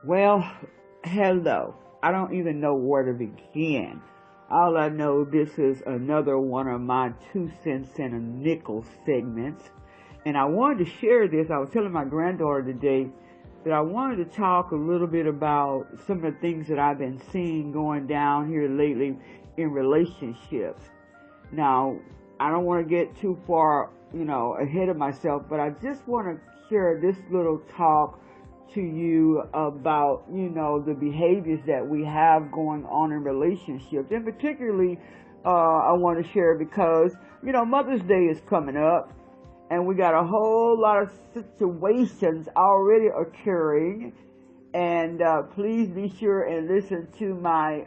Well, hello. I don't even know where to begin. All I know, this is another one of my 2 cents and a nickel segments. And I wanted to share this. I was telling my granddaughter today that I wanted to talk a little bit about some of the things that I've been seeing going down here lately in relationships. Now, I don't want to get too far, ahead of myself, but I just want to share this little talk to you about, the behaviors that we have going on in relationships. And particularly, I want to share because, Mother's Day is coming up and we got a whole lot of situations already occurring. And please be sure and listen to my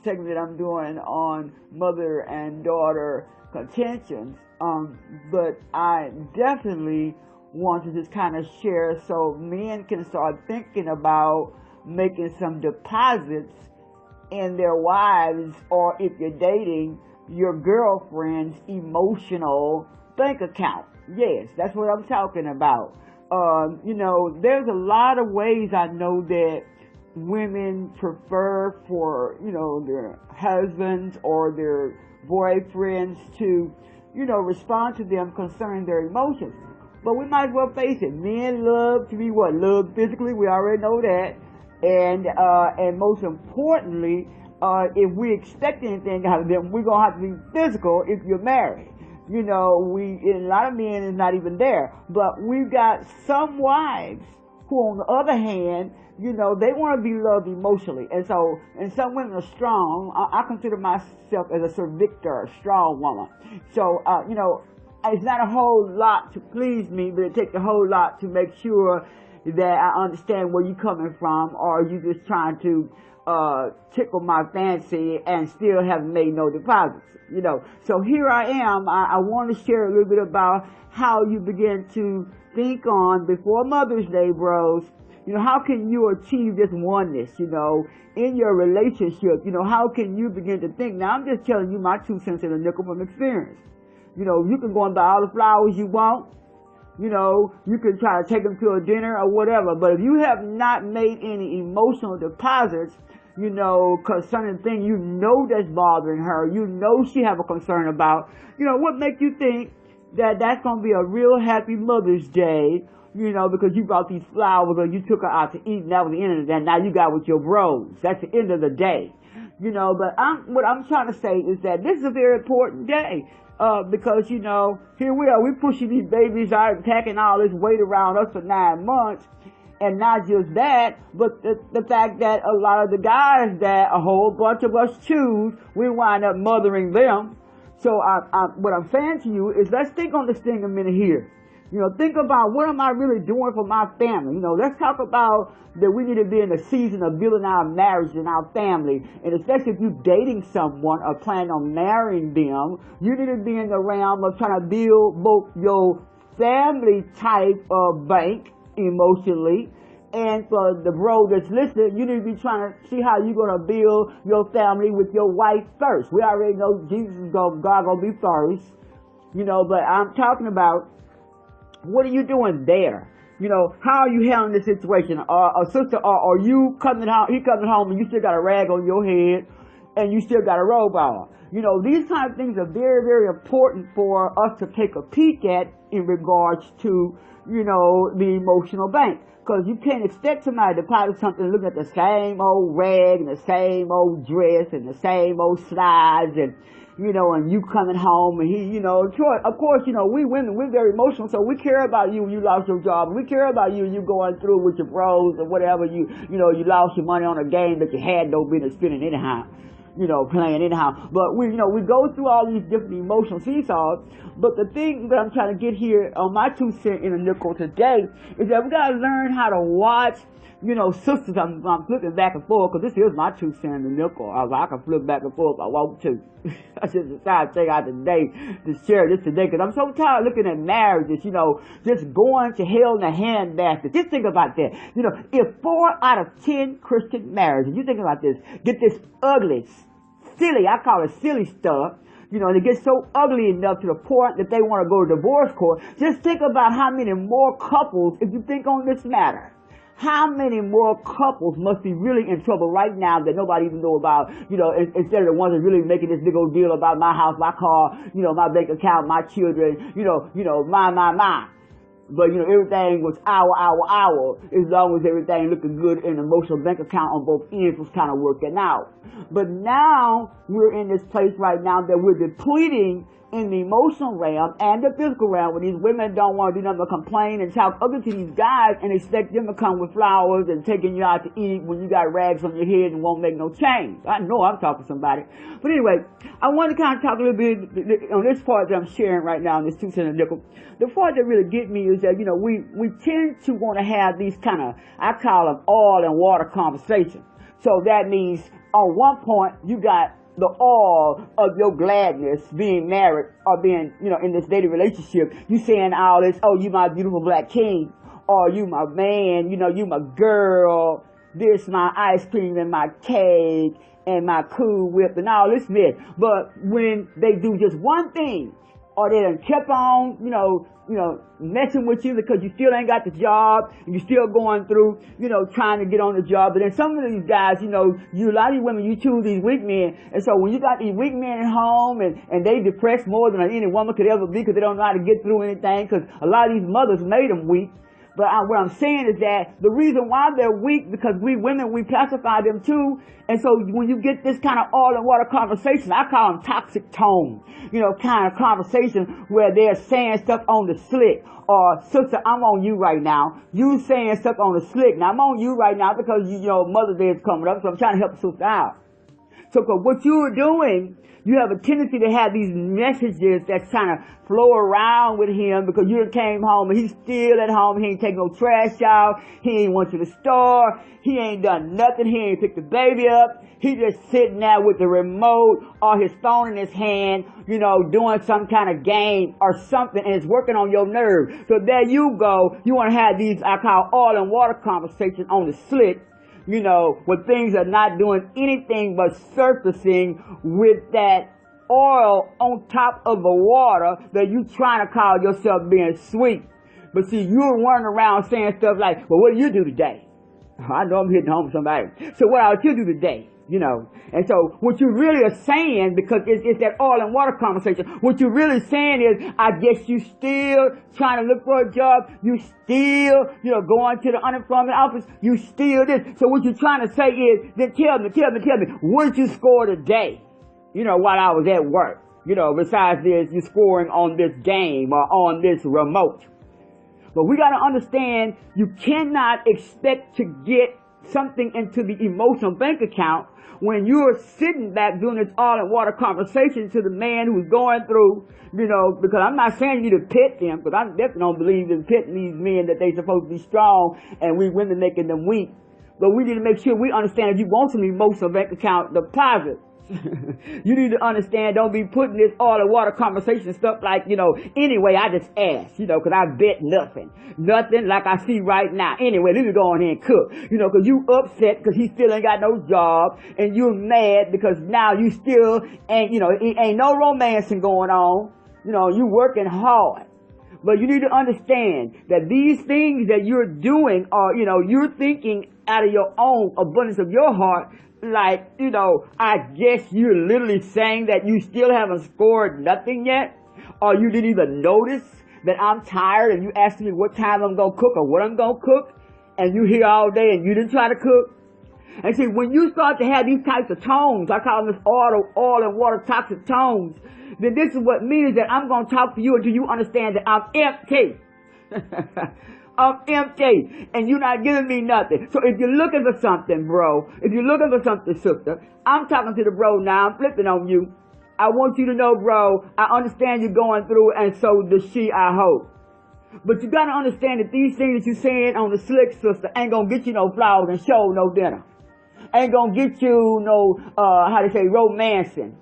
segment that I'm doing on mother and daughter contentions. But I definitely want to just kind of share so men can start thinking about making some deposits in their wives, or if you're dating, your girlfriend's emotional bank account. Yes, that's what I'm talking about. There's a lot of ways I know that women prefer for, their husbands or their boyfriends to, respond to them concerning their emotions. But we might as well face it. Men love to be what? Loved physically. We already know that. And most importantly, if we expect anything out of them, we're going to have to be physical if you're married. A lot of men is not even there. But we've got some wives who, on the other hand, they want to be loved emotionally. And some women are strong. I consider myself as a cervictor, a strong woman. So, it's not a whole lot to please me, but it takes a whole lot to make sure that I understand where you're coming from, or are you just trying to tickle my fancy and still haven't made no deposits, So here I am. I want to share a little bit about how you begin to think on before Mother's Day, bros. How can you achieve this oneness, in your relationship? How can you begin to think? Now, I'm just telling you my 2 cents and a nickel from experience. You can go and buy all the flowers you want. You can try to take them to a dinner or whatever. But if you have not made any emotional deposits, concerning things that's bothering her, she have a concern about, what makes you think that that's going to be a real happy Mother's Day, because you brought these flowers or you took her out to eat and that was the end of the day. Now you got with your bros. That's the end of the day. But what I'm trying to say is that this is a very important day. Because, here we are, we're pushing these babies out and packing all this weight around us for 9 months. And not just that, but the fact that a lot of the guys that a whole bunch of us choose, we wind up mothering them. So what I'm saying to you is, let's think on this thing a minute here. Think about, what am I really doing for my family? Let's talk about that we need to be in the season of building our marriage and our family. And especially if you're dating someone or planning on marrying them, you need to be in the realm of trying to build both your family type of bank emotionally, and for the bro that's listening, you need to be trying to see how you're going to build your family with your wife first. We already know God going to be first, but I'm talking about, what are you doing there? How are you handling the situation? A sister, or you coming home, he coming home and you still got a rag on your head and you still got a robe on. These kind of things are very, very important for us to take a peek at in regards to, the emotional bank. Because you can't expect somebody to deposit something looking at the same old rag and the same old dress and the same old slides and you coming home and he, of course, we women, we're very emotional, so we care about you when you lost your job. We care about you when you going through with your bros or whatever, you lost your money on a game that you had no business spending anyhow, playing anyhow. But we go through all these different emotional seesaws. But the thing that I'm trying to get here on my 2 cents in a nickel today is that we gotta learn how to watch, sisters. I'm flipping back and forth because this is my 2 cents in a nickel. I can flip back and forth if I want to. I just decided to take out today to share this today because I'm so tired of looking at marriages, just going to hell in a handbasket. Just think about that. If 4 out of 10 Christian marriages, you think about this, get this ugly, silly, I call it silly stuff, and it gets so ugly enough to the point that they want to go to divorce court. Just think about how many more couples, if you think on this matter, How many more couples must be really in trouble right now that nobody even know about, instead of the ones that really making this big old deal about my house, my car, my bank account, my children, my. But, everything was our, as long as everything looking good in the emotional bank account on both ends was kind of working out. But now we're in this place right now that we're depleting in the emotional realm and the physical realm, where these women don't want to do nothing but complain and talk ugly to these guys and expect them to come with flowers and taking you out to eat when you got rags on your head and won't make no change. I know I'm talking to somebody. But anyway, I want to kind of talk a little bit on this part that I'm sharing right now in this 2 cents a nickel. The part that really get me is that, we tend to want to have these kind of, I call them oil and water conversations. So that means on one point, you got the oil of your gladness being married or being, in this dating relationship. You saying all this, oh, you my beautiful black king, or you my man, you my girl, this my ice cream and my cake and my Cool Whip and all this mess. But when they do just one thing, or they done kept on, messing with you because you still ain't got the job and you're still going through, trying to get on the job. But then some of these guys, a lot of these women, you choose these weak men. And so when you got these weak men at home and they depressed more than any woman could ever be because they don't know how to get through anything, because a lot of these mothers made them weak. But what I'm saying is that the reason why they're weak, because we women, we classify them too. And so when you get this kind of oil and water conversation, I call them toxic tones, kind of conversation where they're saying stuff on the slick. Or, sister, I'm on you right now. You saying stuff on the slick. Now, I'm on you right now because, Mother's Day is coming up, so I'm trying to help the sister out. So, cause what you're doing, you have a tendency to have these messages that's trying to flow around with him because you came home and he's still at home. He ain't taking no trash out. He ain't went to the store. He ain't done nothing. He ain't picked the baby up. He just sitting there with the remote or his phone in his hand, doing some kind of game or something, and it's working on your nerve. So there you go. You want to have these, I call oil and water conversations on the slick, when things are not doing anything but surfacing with that oil on top of the water that you trying to call yourself being sweet. But see, you're running around saying stuff like, well, what do you do today? I know I'm hitting home with somebody. So what else you do today? And so what you really are saying, because it's that oil and water conversation, what you're really saying is, I guess you still trying to look for a job, you still, going to the unemployment office, you still this. So what you're trying to say is, then tell me, what did you score today? While I was at work, besides this, you're scoring on this game or on this remote. But we got to understand, you cannot expect to get something into the emotional bank account when you're sitting back doing this oil and water conversation to the man who's going through, because I'm not saying you need to pit them, because I definitely don't believe in pitting these men that they supposed to be strong and we women making them weak. But we need to make sure we understand if you want some emotional bank account deposit, you need to understand, don't be putting this oil and water conversation stuff like, anyway, I just asked, because I bet nothing like I see right now. Anyway, let me go on here and cook, because you upset because he still ain't got no job, and you're mad because now you still ain't, it ain't no romancing going on, you working hard. But you need to understand that these things that you're doing are, you're thinking out of your own abundance of your heart. Like, I guess you're literally saying that you still haven't scored nothing yet, or you didn't even notice that I'm tired and you asking me what time I'm going to cook or what I'm going to cook, and you here all day and you didn't try to cook. And see, when you start to have these types of tones, I call them this oil and water toxic tones, then this is what means that I'm going to talk to you until you understand that I'm empty. I'm empty, and you're not giving me nothing. So if you're looking for something, bro, if you're looking for something, sister, I'm talking to the bro now. I'm flipping on you. I want you to know, bro, I understand you're going through, and so does she, I hope. But you gotta understand that these things that you're saying on the slick, sister, ain't gonna get you no flowers and show no dinner. Ain't gonna get you no, romancing.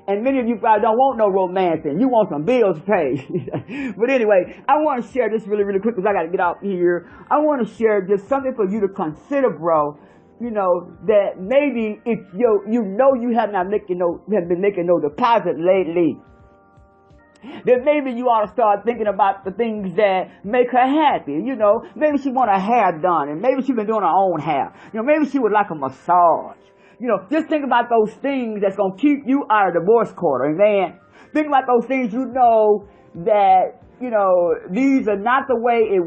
And many of you probably don't want no romancing. You want some bills paid. But anyway, I want to share this really, really quick because I got to get out here. I want to share just something for you to consider, bro. That maybe if you have not been making no deposit lately. then maybe you ought to start thinking about the things that make her happy. You know, maybe she want her hair done, and maybe she's been doing her own hair. You know, maybe she would like a massage. You know, just think about those things that's going to keep you out of divorce court, amen? Think about those things you know that, you know, this is not the way it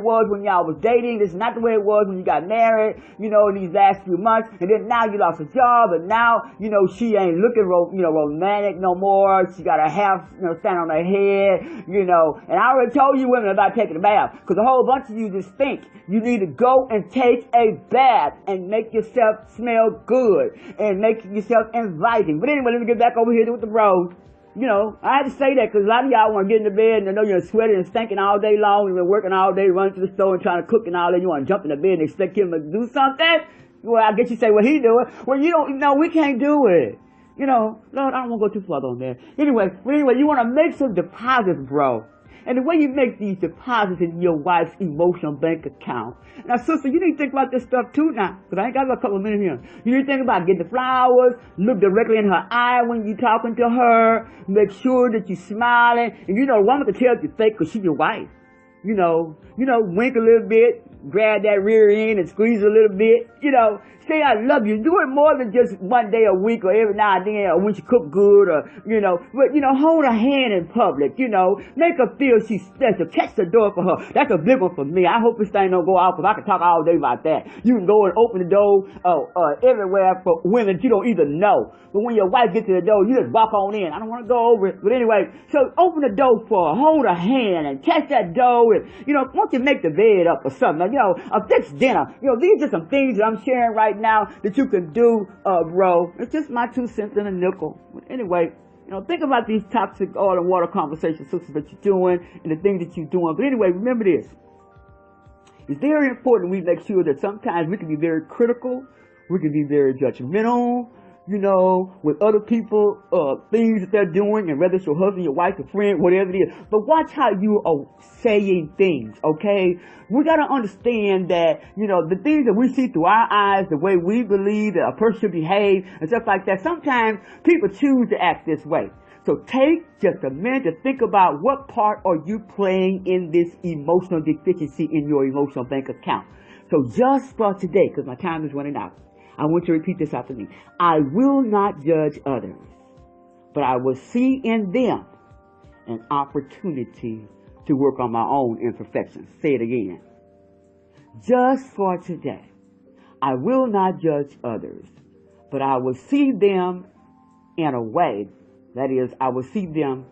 was when y'all was dating. This is not the way it was when you got married, you know, these last few months. And then now you lost a job, and now, you know, she ain't looking, romantic no more. She got her hair, stand on her head, you know. And I already told you women about taking a bath, because a whole bunch of you just think you need to go and take a bath and make yourself smell good and make yourself inviting. But anyway, let me get back over here with the bros. You know, I had to say that because a lot of y'all want to get in the bed and they know you're sweating and stinking all day long. You've been working all day, running to the store and trying to cook and all that. You want to jump in the bed and expect him to do something? Well, I guess you say, well, he do it. Well, you don't, no, we can't do it. You know, Lord, I don't want to go too far on that. Anyway, you want to make some deposits, bro. And the way you make these deposits in your wife's emotional bank account. Now, sister, you need to think about this stuff too now, because I ain't got a couple of minutes here. You need to think about getting the flowers, look directly in her eye when you're talking to her, make sure that you're smiling. And you know, a woman can tell if you're fake because she's your wife. You know, wink a little bit, grab that rear end and squeeze a little bit, you know. Say I love you. Do it more than just one day a week or every now and then, or when she cook good, or, you know. But, hold her hand in public, Make her feel she's special. Catch the door for her. That's a big one for me. I hope this thing don't go out, because I can talk all day about that. You can go and open the door everywhere for women that you don't even know. But when your wife gets to the door, you just walk on in. I don't want to go over it. But anyway, so open the door for her. Hold her hand and catch that door. And, won't you make the bed up or something? Fix dinner. These are some things that I'm sharing right now that you can do, bro. It's just my 2 cents and a nickel. But anyway, think about these toxic oil and water conversations, sisters, that you're doing and the things that you're doing. But anyway, remember this. It's very important we make sure that sometimes we can be very critical. We can be very judgmental, with other people, things that they're doing, and whether it's your husband, your wife, your friend, whatever it is. But watch how you are saying things, okay? We gotta understand that, the things that we see through our eyes, the way we believe that a person should behave, and stuff like that, sometimes people choose to act this way. So take just a minute to think about what part are you playing in this emotional deficiency in your emotional bank account. So just for today, because my time is running out, I want you to repeat this after me. I will not judge others, but I will see in them an opportunity to work on my own imperfections. Say it again. Just for today, I will not judge others, but I will see them in a way, that is, I will see in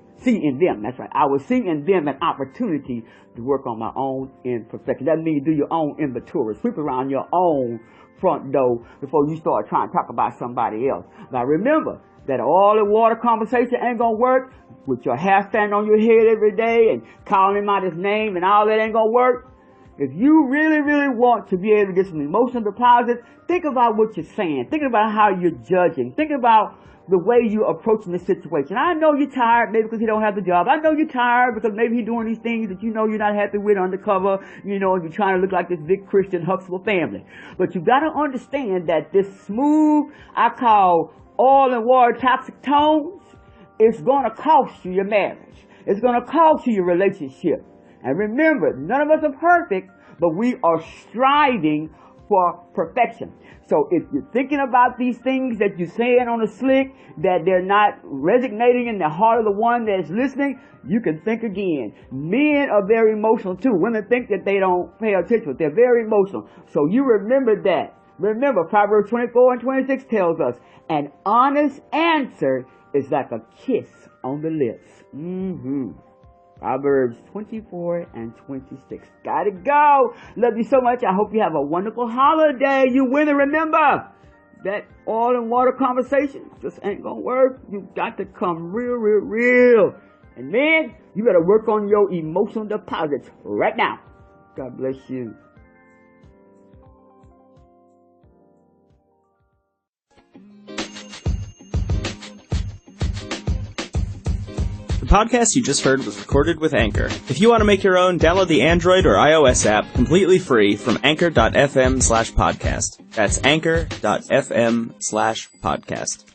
them, that's right, I will see in them an opportunity to work on my own imperfection. That means do your own inventory. Sweep around your own front door before you start trying to talk about somebody else. Now remember that all the water conversation ain't gonna work with your hair standing on your head every day and calling him out his name, and all that ain't gonna work. If you really, really want to be able to get some emotional deposits, think about what you're saying. Think about how you're judging. Think about the way you're approaching the situation. I know you're tired, maybe because he don't have the job. I know you're tired because maybe he's doing these things that you're not happy with undercover, and you're trying to look like this big Christian Huxtable family. But you got to understand that this smooth, I call oil and water toxic tones, it's going to cost you your marriage. It's going to cost you your relationship. And remember, none of us are perfect, but we are striving for perfection. So if you're thinking about these things that you're saying on the slick, that they're not resonating in the heart of the one that's listening, you can think again. Men are very emotional too. Women think that they don't pay attention, but they're very emotional. So you remember that. Remember, Proverbs 24 and 26 tells us, an honest answer is like a kiss on the lips. Proverbs 24 and 26. Gotta go. Love you so much. I hope you have a wonderful holiday. You win, and remember that oil and water conversation just ain't gonna work. You got to come real, real, real. And man, you better work on your emotional deposits right now. God bless you. The podcast you just heard was recorded with Anchor. If you want to make your own, download the Android or iOS app completely free from anchor.fm/podcast. That's anchor.fm/podcast.